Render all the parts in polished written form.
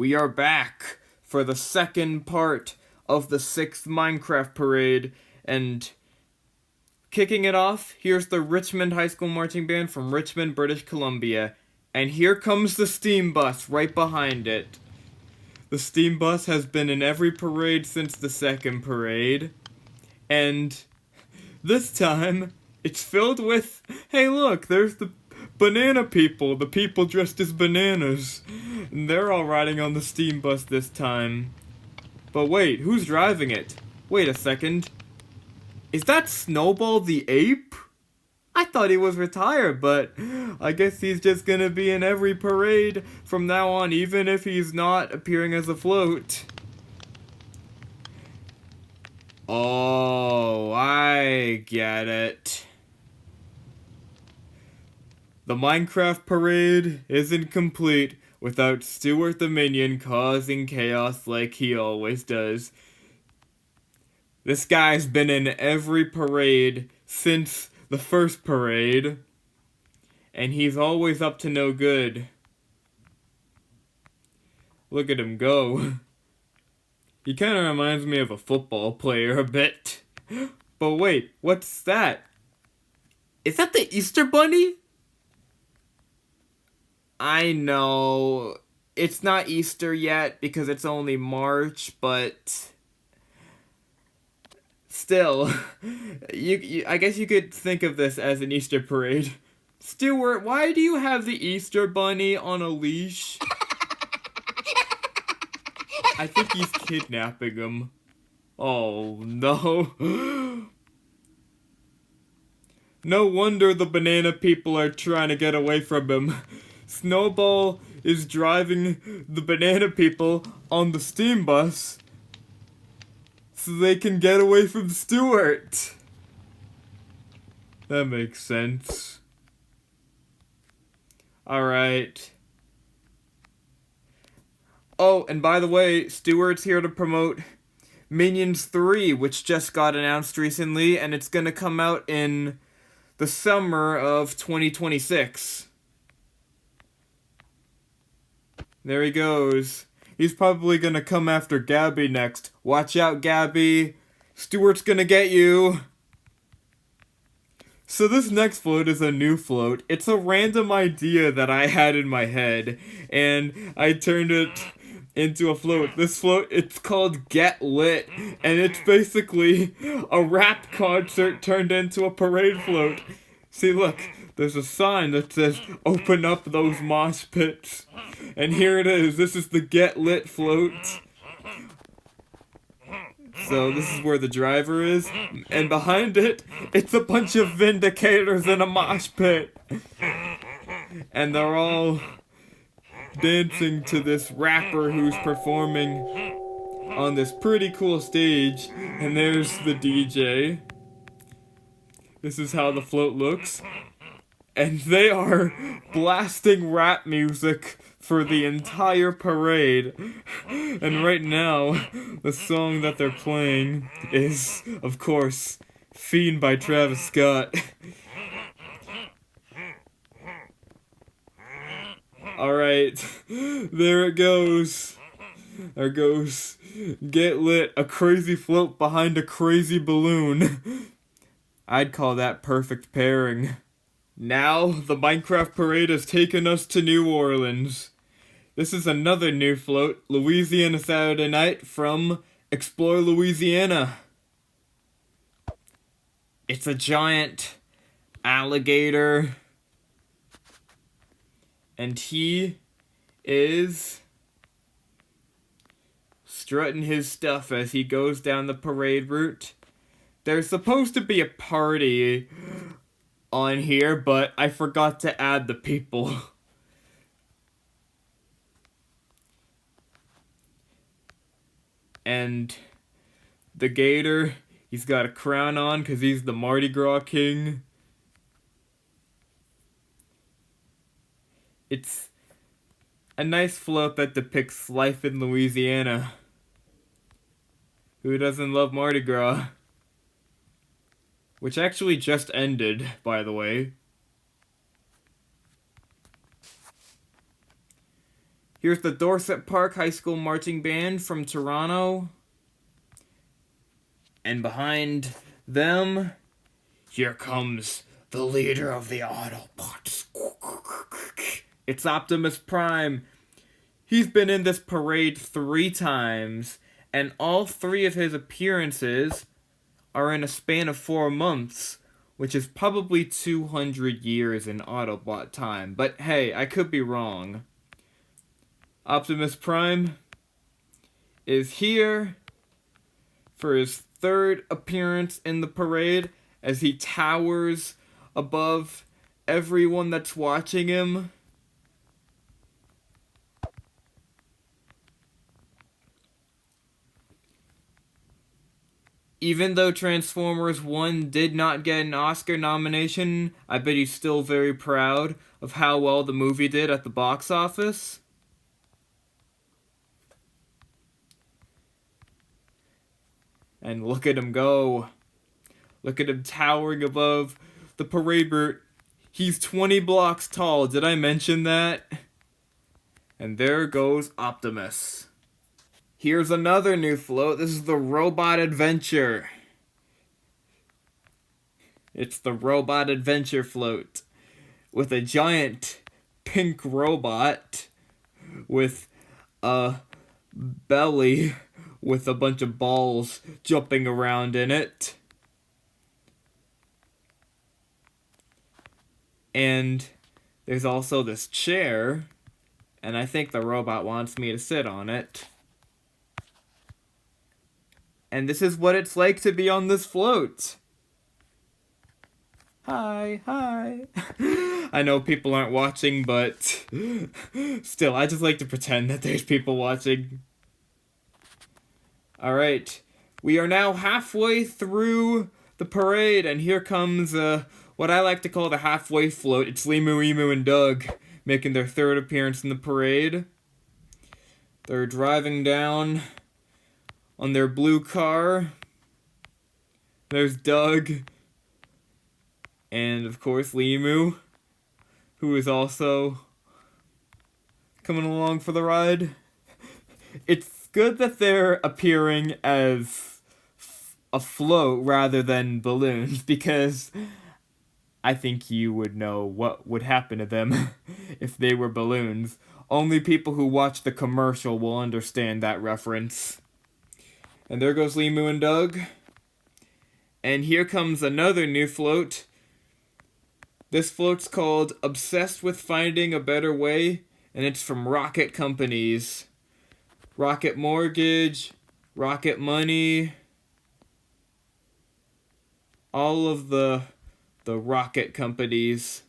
we are back for the second part of the 6th Minecraft parade, and kicking it off, here's the Richmond High School Marching Band from Richmond, British Columbia, and here comes the steam bus right behind it. The steam bus has been in every parade since the 2nd parade, and this time, it's filled with, hey look, there's the banana people, the people dressed as bananas. And they're all riding on the steam bus this time. But wait, who's driving it? Wait a second. Is that Snowball the ape? I thought he was retired, but I guess he's just gonna be in every parade from now on, even if he's not appearing as a float. Oh, I get it. The Minecraft parade isn't complete without Stuart the Minion causing chaos like he always does. This guy's been in every parade since the 1st parade, and he's always up to no good. Look at him go. He kind of reminds me of a football player a bit. But wait, what's that? Is that the Easter Bunny? I know, it's not Easter yet because it's only March, but still, I guess you could think of this as an Easter parade. Stuart, why do you have the Easter Bunny on a leash? I think he's kidnapping him. Oh no. No wonder the banana people are trying to get away from him. Snowball is driving the banana people on the steam bus so they can get away from Stuart. That makes sense. Alright. Oh, and by the way, Stuart's here to promote Minions 3, which just got announced recently, and it's gonna come out in the summer of 2026. There he goes. He's probably gonna come after Gabby next. Watch out, Gabby. Stuart's gonna get you. So this next float is a new float. It's a random idea that I had in my head, and I turned it into a float. This float, it's called Get Lit, and it's basically a rap concert turned into a parade float. See, look, there's a sign that says, open up those mosh pits. And here it is. This is the Get Lit float. So this is where the driver is. And behind it, it's a bunch of Vindicators in a mosh pit. And they're all dancing to this rapper who's performing on this pretty cool stage. And there's the DJ. This is how the float looks. And they are blasting rap music for the entire parade. And right now, the song that they're playing is, of course, Fiend by Travis Scott. Alright, there it goes. There goes Get Lit, a crazy float behind a crazy balloon. I'd call that perfect pairing. Now, the Minecraft parade has taken us to New Orleans. This is another new float, Louisiana Saturday Night from Explore Louisiana. It's a giant alligator, and he is strutting his stuff as he goes down the parade route. There's supposed to be a party on here, but I forgot to add the people. And the gator, he's got a crown on because he's the Mardi Gras king. It's a nice float that depicts life in Louisiana. Who doesn't love Mardi Gras? Which actually just ended, by the way. Here's the Dorset Park High School Marching Band from Toronto. And behind them, here comes the leader of the Autobots. It's Optimus Prime. He's been in this parade 3 times, and all 3 of his appearances are in a span of 4 months, which is probably 200 years in Autobot time. But hey, I could be wrong. Optimus Prime is here for his 3rd appearance in the parade as he towers above everyone that's watching him. Even though Transformers 1 did not get an Oscar nomination, I bet he's still very proud of how well the movie did at the box office. And look at him go. Look at him towering above the parade route. He's 20 blocks tall. Did I mention that? And there goes Optimus. Here's another new float. This is the Robot Adventure. It's the Robot Adventure float with a giant pink robot with a belly with a bunch of balls jumping around in it. And there's also this chair, and I think the robot wants me to sit on it. And this is what it's like to be on this float. Hi. I know people aren't watching, but still, I just like to pretend that there's people watching. Alright, we are now halfway through the parade, and here comes what I like to call the halfway float. It's Limu, Emu, and Doug making their 3rd appearance in the parade. They're driving down on their blue car. There's Doug. And, of course, Limu, who is also coming along for the ride. It's good that they're appearing as a float rather than balloons, because I think you would know what would happen to them if they were balloons. Only people who watch the commercial will understand that reference. And there goes Limu and Doug. And here comes another new float. This float's called Obsessed with Finding a Better Way, and it's from Rocket Companies. Rocket Mortgage, Rocket Money, all of the rocket companies.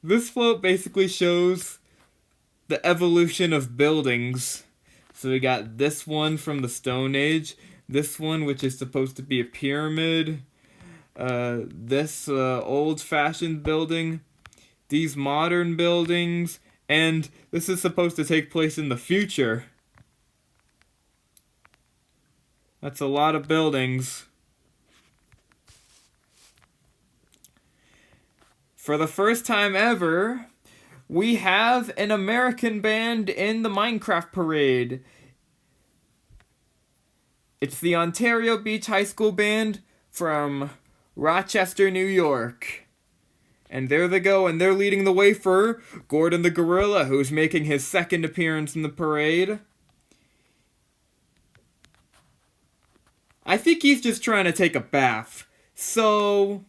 This float basically shows the evolution of buildings. So we got this one from the Stone Age, this one which is supposed to be a pyramid, this old-fashioned building, these modern buildings, and this is supposed to take place in the future. That's a lot of buildings. For the first time ever, we have an American band in the Minecraft parade. It's the Ontario Beach High School Band from Rochester, New York. And there they go, and they're leading the way for Gordon the Gorilla, who's making his 2nd appearance in the parade. I think he's just trying to take a bath, so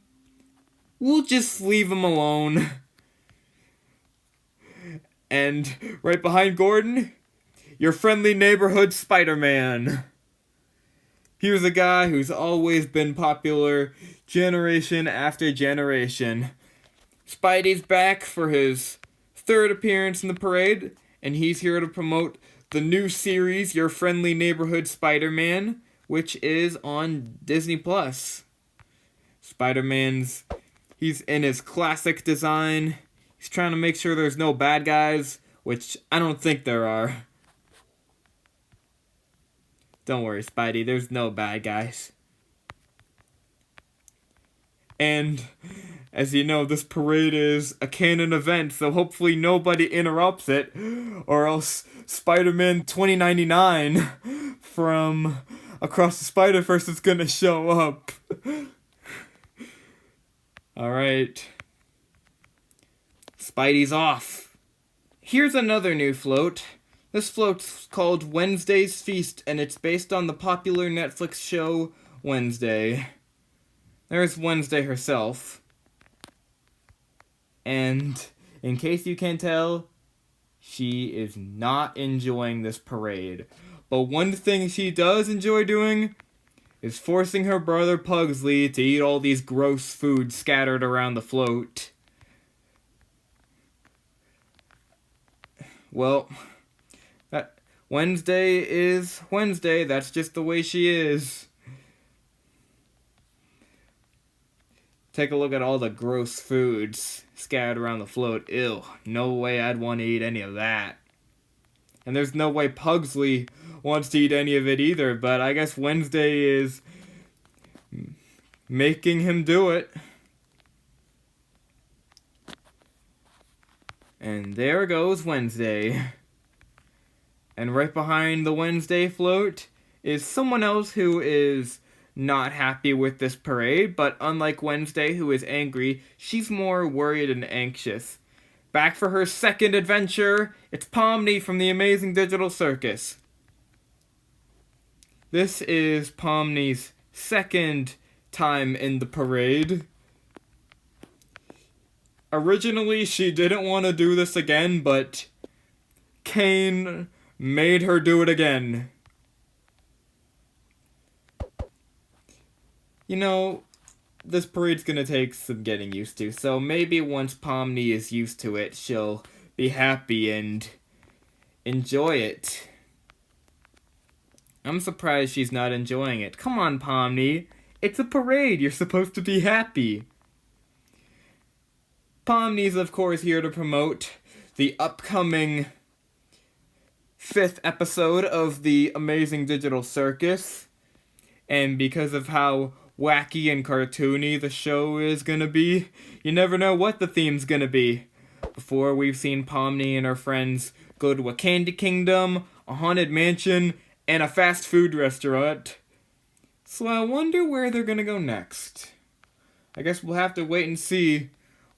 we'll just leave him alone. And right behind Gordon, your friendly neighborhood Spider-Man. Here's a guy who's always been popular generation after generation. Spidey's back for his 3rd appearance in the parade, and he's here to promote the new series, Your Friendly Neighborhood Spider-Man, which is on Disney+. Spider-Man's, he's in his classic design. He's trying to make sure there's no bad guys, which I don't think there are. Don't worry, Spidey, there's no bad guys. And as you know, this parade is a canon event, so hopefully nobody interrupts it, or else Spider-Man 2099 from Across the Spider-Verse is gonna show up. Alright. Spidey's off. Here's another new float. This float's called Wednesday's Feast, and it's based on the popular Netflix show Wednesday. There's Wednesday herself. And in case you can't tell, she is not enjoying this parade. But one thing she does enjoy doing is forcing her brother Pugsley to eat all these gross foods scattered around the float. Well, that Wednesday is Wednesday. That's just the way she is. Take a look at all the gross foods scattered around the float. Ew, no way I'd want to eat any of that. And there's no way Pugsley wants to eat any of it either, but I guess Wednesday is making him do it. And there goes Wednesday. And right behind the Wednesday float is someone else who is not happy with this parade, but unlike Wednesday, who is angry, she's more worried and anxious. Back for her second adventure, it's Pomni from the Amazing Digital Circus. This is Pomni's second time in the parade. Originally, she didn't want to do this again, but Kane made her do it again. You know, this parade's gonna take some getting used to, so maybe once Pomni is used to it, she'll be happy and enjoy it. I'm surprised she's not enjoying it. Come on, Pomni. It's a parade. You're supposed to be happy. Pomni's, of course, here to promote the upcoming 5th episode of the Amazing Digital Circus. And because of how wacky and cartoony the show is gonna be, you never know what the theme's gonna be. Before, we've seen Pomni and her friends go to a candy kingdom, a haunted mansion, and a fast food restaurant. So I wonder where they're gonna go next. I guess we'll have to wait and see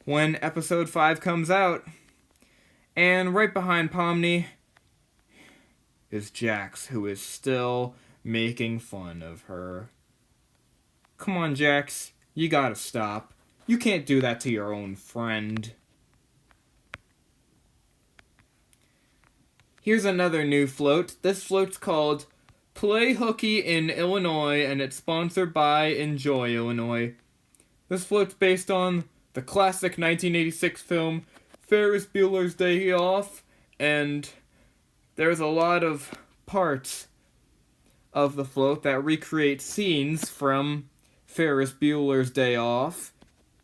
when episode 5 comes out. And right behind Pomni is Jax, who is still making fun of her. Come on, Jax, you gotta stop. You can't do that to your own friend. Here's another new float. This float's called Play Hooky in Illinois, and it's sponsored by Enjoy Illinois. This float's based on the classic 1986 film Ferris Bueller's Day Off, and there's a lot of parts of the float that recreate scenes from Ferris Bueller's Day Off,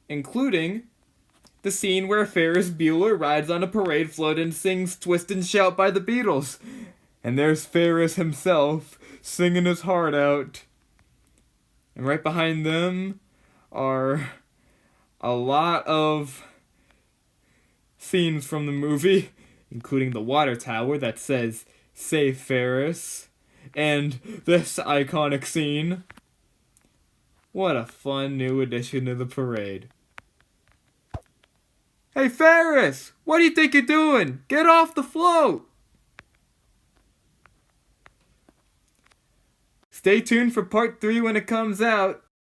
including the scene where Ferris Bueller rides on a parade float and sings Twist and Shout by the Beatles. And there's Ferris himself singing his heart out. And right behind them are a lot of scenes from the movie, including the water tower that says, "Save Ferris," and this iconic scene. What a fun new addition to the parade. Hey Ferris, what do you think you're doing? Get off the float! Stay tuned for part 3 when it comes out.